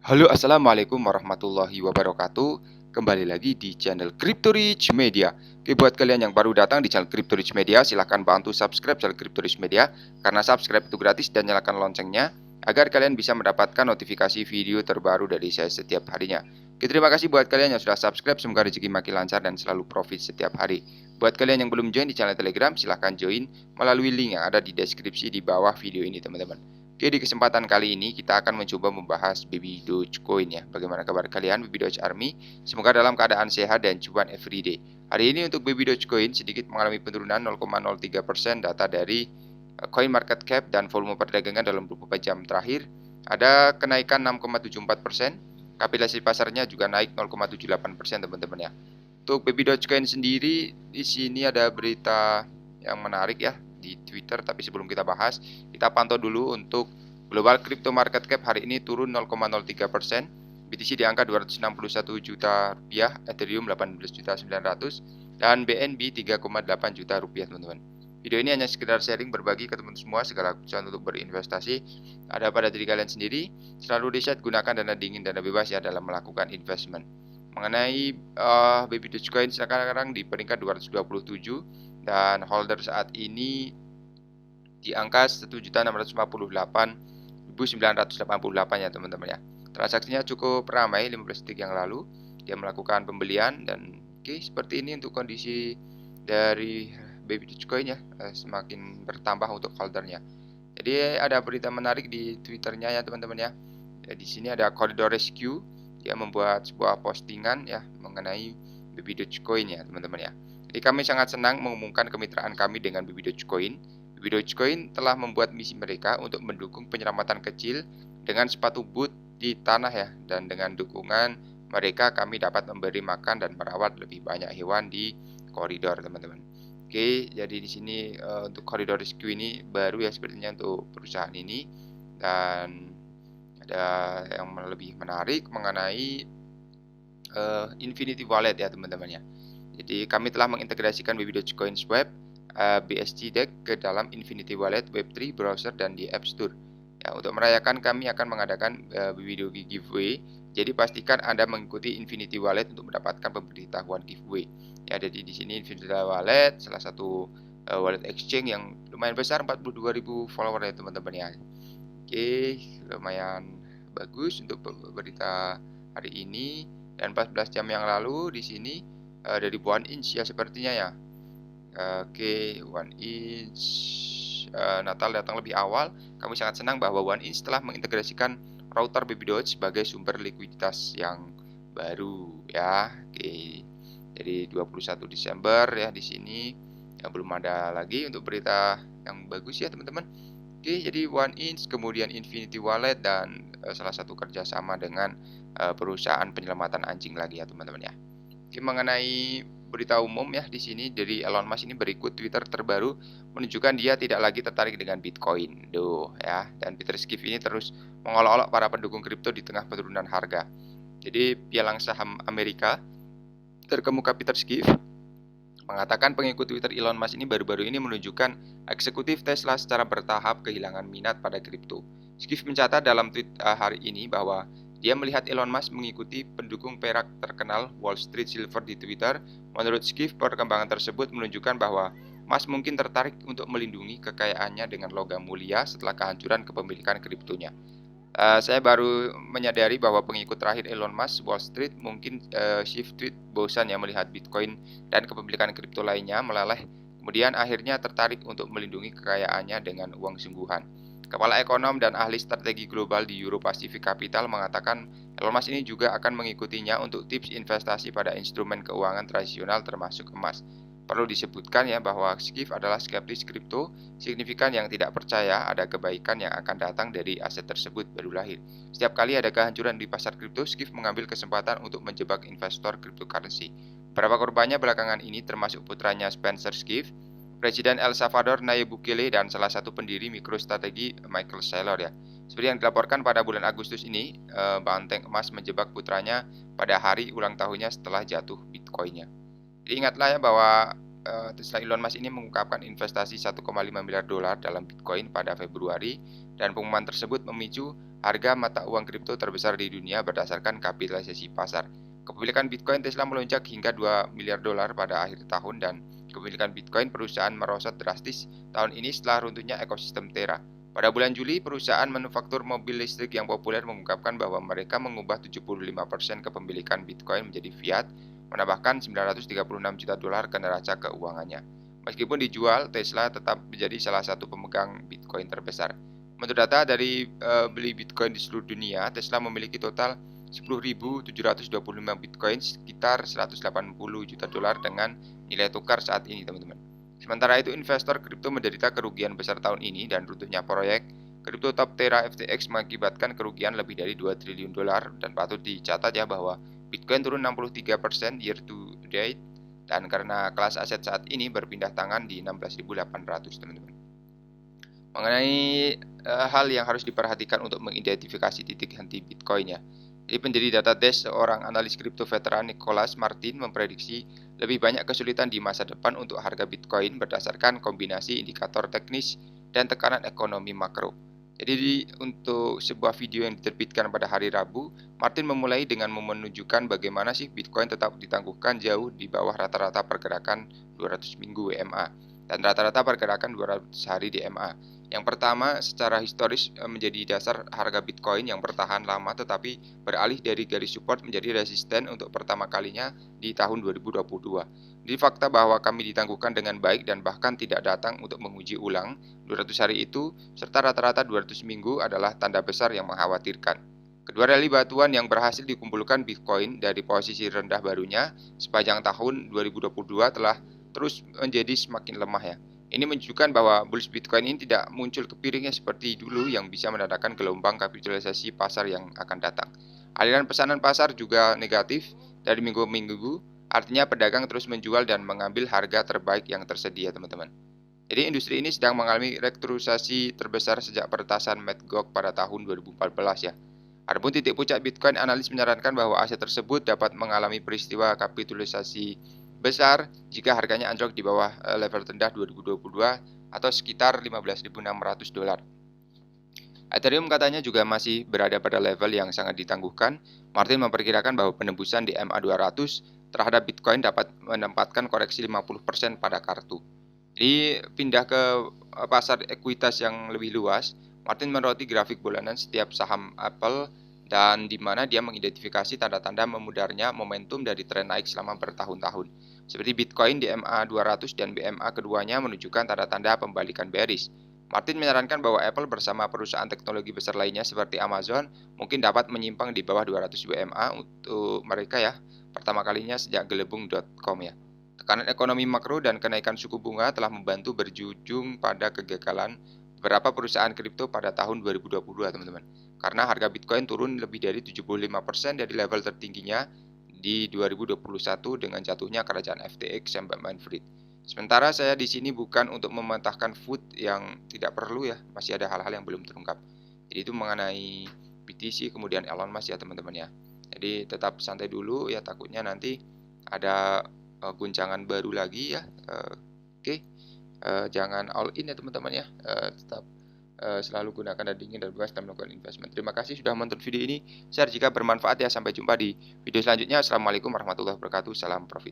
Halo, assalamualaikum warahmatullahi wabarakatuh. Kembali lagi di channel Crypto Rich Media. Oke, buat kalian yang baru datang di channel Crypto Rich Media, silahkan bantu subscribe channel Crypto Rich Media karena subscribe itu gratis dan nyalakan loncengnya agar kalian bisa mendapatkan notifikasi video terbaru dari saya setiap harinya. Oke, terima kasih buat kalian yang sudah subscribe. Semoga rezeki makin lancar dan selalu profit setiap hari. Buat kalian yang belum join di channel Telegram, silahkan join melalui link yang ada di deskripsi di bawah video ini, teman-teman. Oke, di kesempatan kali ini kita akan mencoba membahas Baby Dogecoin ya. Bagaimana kabar kalian, Baby Doge Army? Semoga dalam keadaan sehat dan cuan everyday. Hari ini untuk Baby Dogecoin sedikit mengalami penurunan 0,03% data dari Coin Market Cap dan volume perdagangan dalam 24 jam terakhir. Ada kenaikan 6,74%. Kapitalisasi pasarnya juga naik 0,78%, teman-teman ya. Untuk Baby Dogecoin sendiri, di sini ada berita yang menarik ya di Twitter, tapi sebelum kita bahas, kita pantau dulu untuk global crypto market cap hari ini turun 0,03%, BTC di angka 261 juta rupiah, Ethereum 18.900.000 dan BNB 3,8 juta rupiah, teman-teman. Video ini hanya sekedar sharing berbagi ke teman-teman semua segala keputusan untuk berinvestasi ada pada diri kalian sendiri. Selalu riset, gunakan dana dingin, dana bebas ya dalam melakukan investment. Mengenai Baby Dogecoin sekarang di peringkat 227 dan holder saat ini di angka 1.658.988 ya, teman-teman ya. Transaksinya cukup ramai 15 detik yang lalu. Dia melakukan pembelian dan oke, seperti ini untuk kondisi dari Baby Dogecoin ya, semakin bertambah untuk holdernya. Jadi ada berita menarik di Twitternya ya, teman-teman ya. Di sini ada Corridor Rescue, dia membuat sebuah postingan ya mengenai Baby Dogecoin ya, teman-teman ya. Jadi kami sangat senang mengumumkan kemitraan kami dengan Baby Dogecoin. Baby Dogecoin telah membuat misi mereka untuk mendukung penyelamatan kecil dengan sepatu boot di tanah ya, dan dengan dukungan mereka kami dapat memberi makan dan merawat lebih banyak hewan di koridor, teman-teman. Oke, jadi di sini untuk Corridor Rescue ini baru ya sepertinya untuk perusahaan ini, dan ada yang lebih menarik mengenai Infinity Wallet ya, teman-teman ya. Jadi kami telah mengintegrasikan Baby Dogecoin Swap BSC Deck ke dalam Infinity Wallet, Web3 browser dan di App Store. Ya, untuk merayakan kami akan mengadakan Baby Doge giveaway. Jadi pastikan Anda mengikuti Infinity Wallet untuk mendapatkan pemberitahuan giveaway. Ya, jadi di sini Infinity Wallet salah satu wallet exchange yang lumayan besar, 42.000 follower ya, teman-teman ya. Oke, lumayan bagus untuk berita hari ini. Dan 14 jam yang lalu di sini dari One Inch ya sepertinya ya. Oke, One Inch Natal datang lebih awal. Kami sangat senang bahwa One Inch telah mengintegrasikan router Baby Doge sebagai sumber likuiditas yang baru ya. Oke. Jadi 21 Desember ya di sini yang belum ada lagi untuk berita yang bagus ya, teman-teman. Oke, jadi One Inch, kemudian Infinity Wallet dan salah satu kerjasama dengan perusahaan penyelamatan anjing lagi ya, teman-teman ya. Oke, mengenai berita umum ya di sini dari Elon Musk ini berikut Twitter terbaru menunjukkan dia tidak lagi tertarik dengan Bitcoin. Duh ya, dan Peter Schiff ini terus mengolok-olok para pendukung kripto di tengah penurunan harga. Jadi pialang saham Amerika terkemuka Peter Schiff mengatakan pengikut Twitter Elon Musk ini baru-baru ini menunjukkan eksekutif Tesla secara bertahap kehilangan minat pada kripto. Schiff mencatat dalam tweet hari ini bahwa dia melihat Elon Musk mengikuti pendukung perak terkenal Wall Street Silver di Twitter. Menurut Schiff, perkembangan tersebut menunjukkan bahwa Musk mungkin tertarik untuk melindungi kekayaannya dengan logam mulia setelah kehancuran kepemilikan kriptonya. Saya baru menyadari bahwa pengikut terakhir Elon Musk, Wall Street, mungkin shift tweet bosan ya melihat Bitcoin dan kepemilikan kripto lainnya meleleh, kemudian akhirnya tertarik untuk melindungi kekayaannya dengan uang sungguhan. Kepala ekonom dan ahli strategi global di Euro Pacific Capital mengatakan Elon Musk ini juga akan mengikutinya untuk tips investasi pada instrumen keuangan tradisional termasuk emas. Perlu disebutkan ya bahwa Schiff adalah skeptis kripto signifikan yang tidak percaya ada kebaikan yang akan datang dari aset tersebut baru lahir. Setiap kali ada kehancuran di pasar kripto, Schiff mengambil kesempatan untuk menjebak investor cryptocurrency. Beberapa korbannya belakangan ini termasuk putranya Spencer Schiff, Presiden El Salvador Nayib Bukele, dan salah satu pendiri MicroStrategy Michael Saylor ya. Seperti yang dilaporkan pada bulan Agustus ini, banteng emas menjebak putranya pada hari ulang tahunnya setelah jatuh Bitcoinnya. Jadi ingatlah ya bahwa Tesla Elon Musk ini mengungkapkan investasi $1,5 miliar dalam Bitcoin pada Februari, dan pengumuman tersebut memicu harga mata uang kripto terbesar di dunia berdasarkan kapitalisasi pasar. Kepemilikan Bitcoin Tesla melonjak hingga 2 miliar dolar pada akhir tahun dan kepemilikan Bitcoin perusahaan merosot drastis tahun ini setelah runtuhnya ekosistem Terra. Pada bulan Juli, perusahaan manufaktur mobil listrik yang populer mengungkapkan bahwa mereka mengubah 75% kepemilikan Bitcoin menjadi fiat, menambahkan 936 juta dolar ke neraca keuangannya. Meskipun dijual, Tesla tetap menjadi salah satu pemegang Bitcoin terbesar. Menurut data dari beli Bitcoin di seluruh dunia, Tesla memiliki total 10.725 Bitcoin, sekitar 180 juta dolar dengan nilai tukar saat ini, teman-teman. Sementara itu, investor kripto menderita kerugian besar tahun ini dan runtuhnya proyek kripto top Terra FTX mengakibatkan kerugian lebih dari 2 triliun dolar dan patut dicatat ya bahwa Bitcoin turun 63% year to date dan karena kelas aset saat ini berpindah tangan di 16.800, teman-teman. Mengenai hal yang harus diperhatikan untuk mengidentifikasi titik henti Bitcoin ya. Jadi pendiri Datadesk, seorang analis kripto veteran Nicholas Martin memprediksi lebih banyak kesulitan di masa depan untuk harga Bitcoin berdasarkan kombinasi indikator teknis dan tekanan ekonomi makro. Jadi untuk sebuah video yang diterbitkan pada hari Rabu, Martin memulai dengan menunjukkan bagaimana sih Bitcoin tetap ditangguhkan jauh di bawah rata-rata pergerakan 200 minggu WMA dan rata-rata pergerakan 200 hari di MA. Yang pertama, secara historis menjadi dasar harga Bitcoin yang bertahan lama tetapi beralih dari garis support menjadi resisten untuk pertama kalinya di tahun 2022. Jadi fakta bahwa kami ditangguhkan dengan baik dan bahkan tidak datang untuk menguji ulang 200 hari itu serta rata-rata 200 minggu adalah tanda besar yang mengkhawatirkan. Kedua rally batuan yang berhasil dikumpulkan Bitcoin dari posisi rendah barunya sepanjang tahun 2022 telah terus menjadi semakin lemah ya. Ini menunjukkan bahwa bullish Bitcoin ini tidak muncul kepiringnya seperti dulu yang bisa menandakan gelombang kapitalisasi pasar yang akan datang. Aliran pesanan pasar juga negatif dari minggu ke minggu, artinya pedagang terus menjual dan mengambil harga terbaik yang tersedia, teman-teman. Jadi industri ini sedang mengalami restrukturisasi terbesar sejak peretasan Mt. Gox pada tahun 2014 ya. Adapun titik puncak Bitcoin, analis menyarankan bahwa aset tersebut dapat mengalami peristiwa kapitalisasi besar jika harganya anjlok di bawah level terendah 2022 atau sekitar 15.600 dolar. Ethereum katanya juga masih berada pada level yang sangat ditangguhkan. Martin memperkirakan bahwa penembusan di MA200 terhadap Bitcoin dapat menempatkan koreksi 50% pada kartu. Jadi pindah ke pasar ekuitas yang lebih luas, Martin menyoroti grafik bulanan setiap saham Apple dan di mana dia mengidentifikasi tanda-tanda memudarnya momentum dari tren naik selama bertahun-tahun. Seperti Bitcoin di MA200 dan BMA keduanya menunjukkan tanda-tanda pembalikan bearish. Martin menyarankan bahwa Apple bersama perusahaan teknologi besar lainnya seperti Amazon mungkin dapat menyimpang di bawah 200 WMA untuk mereka ya, pertama kalinya sejak gelembung.com ya. Tekanan ekonomi makro dan kenaikan suku bunga telah membantu berujung pada kegagalan beberapa perusahaan kripto pada tahun 2022, teman-teman. Karena harga Bitcoin turun lebih dari 75% dari level tertingginya di 2021 dengan jatuhnya kerajaan FTX Sam Bankman-Fried. Sementara saya di sini bukan untuk mematahkan food yang tidak perlu ya, masih ada hal-hal yang belum terungkap. Jadi itu mengenai BTC kemudian Elon Musk ya, teman-teman ya. Jadi tetap santai dulu ya, takutnya nanti ada guncangan baru lagi ya. Oke. Jangan all in ya, teman-teman ya. Tetap selalu gunakan dana dingin dan bebas dalam melakukan investment. Terima kasih sudah menonton video ini. Share jika bermanfaat ya. Sampai jumpa di video selanjutnya. Assalamualaikum warahmatullahi wabarakatuh. Salam profit.